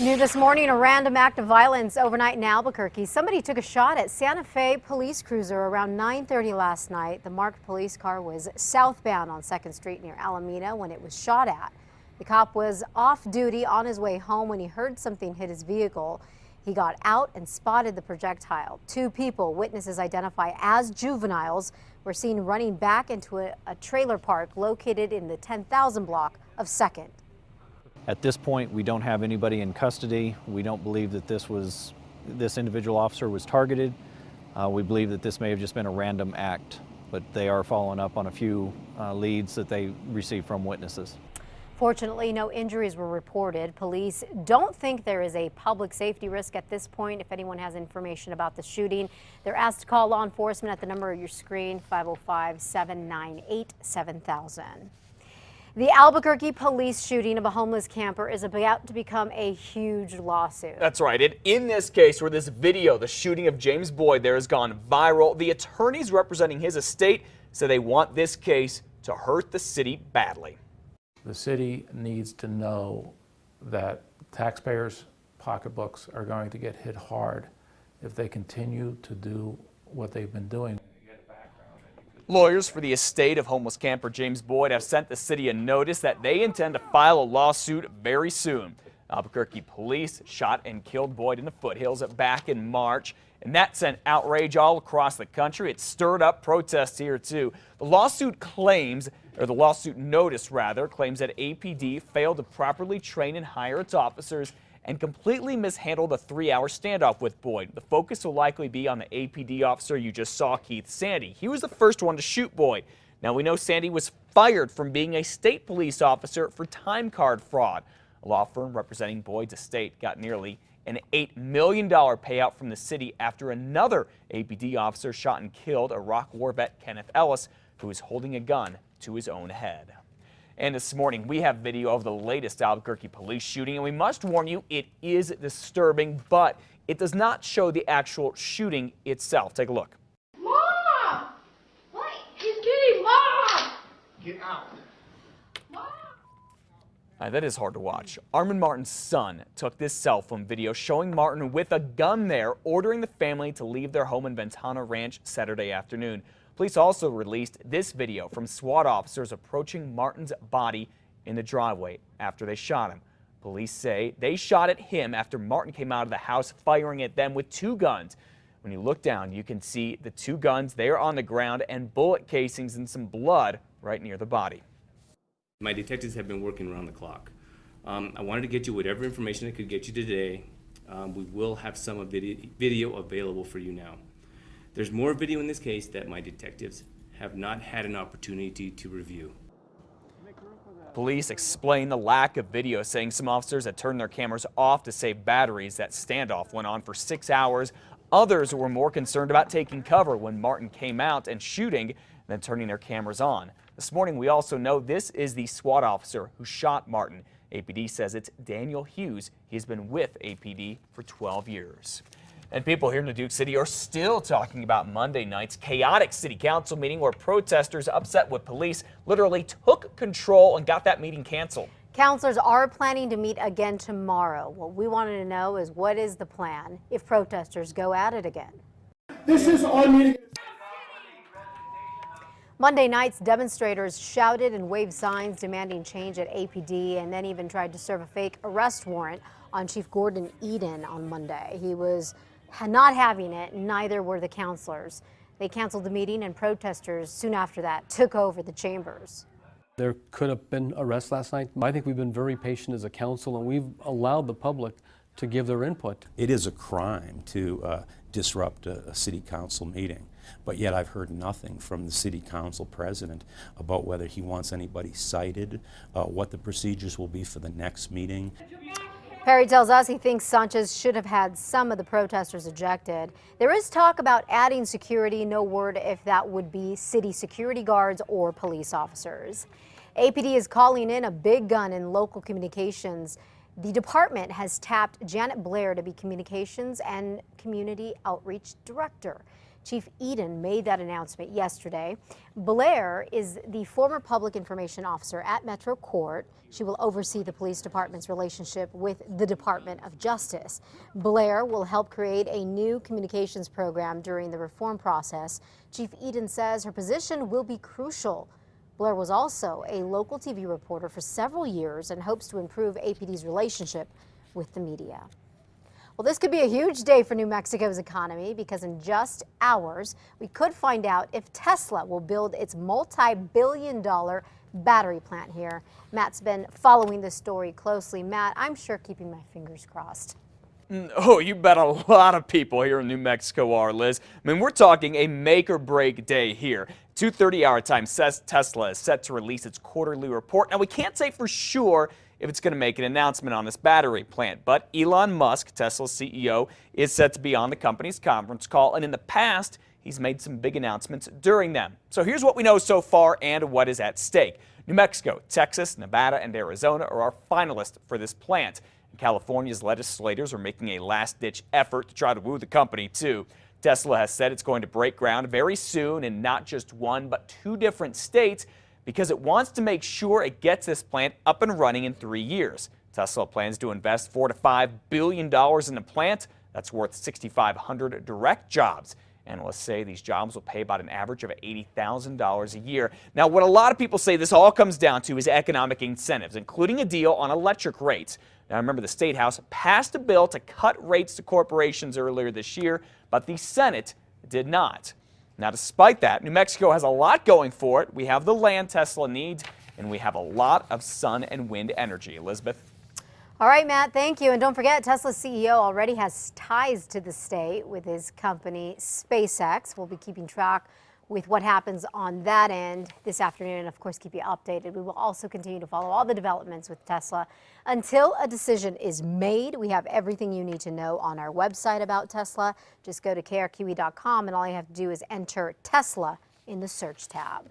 New this morning, a random act of violence overnight in Albuquerque. Somebody took a shot at Santa Fe police cruiser around 9:30 last night. The marked police car was southbound on 2nd Street near Alameda when it was shot at. The cop was off duty on his way home when he heard something hit his vehicle. He got out and spotted the projectile. Two people, witnesses identify as juveniles, were seen running back into a trailer park located in the 10,000 block of 2nd. At this point, we don't have anybody in custody. We don't believe that this individual officer was targeted. We believe that this may have just been a random act, but they are following up on a few leads that they received from witnesses. Fortunately, no injuries were reported. Police don't think there is a public safety risk at this point. If anyone has information about the shooting, they're asked to call law enforcement at the number on your screen, 505-798-7000. The Albuquerque police shooting of a homeless camper is about to become a huge lawsuit. That's right. And in this case where this video, the shooting of James Boyd there, has gone viral, the attorneys representing his estate say they want this case to hurt the city badly. The city needs to know that taxpayers' pocketbooks are going to get hit hard if they continue to do what they've been doing. Lawyers for the estate of homeless camper James Boyd have sent the city a notice that they intend to file a lawsuit very soon. Albuquerque police shot and killed Boyd in the foothills back in March, and that sent outrage all across the country. It stirred up protests here too. The lawsuit notice claims that APD failed to properly train and hire its officers and completely mishandled a 3-hour standoff with Boyd. The focus will likely be on the APD officer you just saw, Keith Sandy. He was the first one to shoot Boyd. Now we know Sandy was fired from being a state police officer for time card fraud. A law firm representing Boyd's estate got nearly an $8 million payout from the city after another APD officer shot and killed Iraq War vet Kenneth Ellis, who was holding a gun to his own head. And this morning, we have video of the latest Albuquerque police shooting, and we must warn you, it is disturbing, but it does not show the actual shooting itself. Take a look. Mom! What? He's getting Mom! Get out. Mom! That is hard to watch. Armand Martin's son took this cell phone video showing Martin with a gun there, ordering the family to leave their home in Ventana Ranch Saturday afternoon. Police also released this video from SWAT officers approaching Martin's body in the driveway after they shot him. Police say they shot at him after Martin came out of the house firing at them with two guns. When you look down, you can see the two guns there on the ground and bullet casings and some blood right near the body. My detectives have been working around the clock. I wanted to get you whatever information I could get you today. We will have some video available for you now. There's more video in this case that my detectives have not had an opportunity to review. Police explain the lack of video, saying some officers had turned their cameras off to save batteries. That standoff went on for 6 hours. Others were more concerned about taking cover when Martin came out and shooting than turning their cameras on. This morning, we also know this is the SWAT officer who shot Martin. APD says it's Daniel Hughes. He's been with APD for 12 years. And people here in Duke City are still talking about Monday night's chaotic city council meeting where protesters upset with police literally took control and got that meeting canceled. Councilors are planning to meet again tomorrow. What we wanted to know is what is the plan if protesters go at it again. This is our meeting. Monday nights, demonstrators shouted and waved signs demanding change at APD and then even tried to serve a fake arrest warrant on Chief Gordon Eden on Monday. He was not having it, neither were the councilors. They canceled the meeting and protesters soon after that took over the chambers. There could have been arrests last night. I think we've been very patient as a council and we've allowed the public to give their input. It is a crime to disrupt a city council meeting, but yet I've heard nothing from the city council president about whether he wants anybody cited, what the procedures will be for the next meeting. Perry tells us he thinks Sanchez should have had some of the protesters ejected. There is talk about adding security, no word if that would be city security guards or police officers. APD is calling in a big gun in local communications. The department has tapped Janet Blair to be Communications and Community Outreach Director. Chief Eden made that announcement yesterday. Blair is the former public information officer at Metro Court. She will oversee the police department's relationship with the Department of Justice. Blair will help create a new communications program during the reform process. Chief Eden says her position will be crucial. Blair was also a local TV reporter for several years and hopes to improve APD's relationship with the media. Well, this could be a huge day for New Mexico's economy because in just hours, we could find out if Tesla will build its multi-billion-dollar battery plant here. Matt's been following this story closely. Matt, I'm sure keeping my fingers crossed. Oh, you bet a lot of people here in New Mexico are, Liz. I mean, we're talking a make-or-break day here. 2:30 our time says Tesla is set to release its quarterly report. Now, we can't say for sure if it's going to make an announcement on this battery plant, but Elon Musk, Tesla's CEO, is set to be on the company's conference call, and in the past, he's made some big announcements during them. So here's what we know so far and what is at stake. New Mexico, Texas, Nevada, and Arizona are our finalists for this plant. California's legislators are making a last-ditch effort to try to woo the company, too. Tesla has said it's going to break ground very soon in not just one, but 2 different states because it wants to make sure it gets this plant up and running in 3 years. Tesla plans to invest $4 to $5 billion in the plant. That's worth 6,500 direct jobs. Analysts say these jobs will pay about an average of $80,000 a year. Now, what a lot of people say this all comes down to is economic incentives, including a deal on electric rates. Now, remember, the State House passed a bill to cut rates to corporations earlier this year, but the Senate did not. Now, despite that, New Mexico has a lot going for it. We have the land Tesla needs, and we have a lot of sun and wind energy. Elizabeth? All right, Matt, thank you. And don't forget, Tesla's CEO already has ties to the state with his company, SpaceX. We'll be keeping track with what happens on that end this afternoon and, of course, keep you updated. We will also continue to follow all the developments with Tesla until a decision is made. We have everything you need to know on our website about Tesla. Just go to krqe.com, and all you have to do is enter Tesla in the search tab.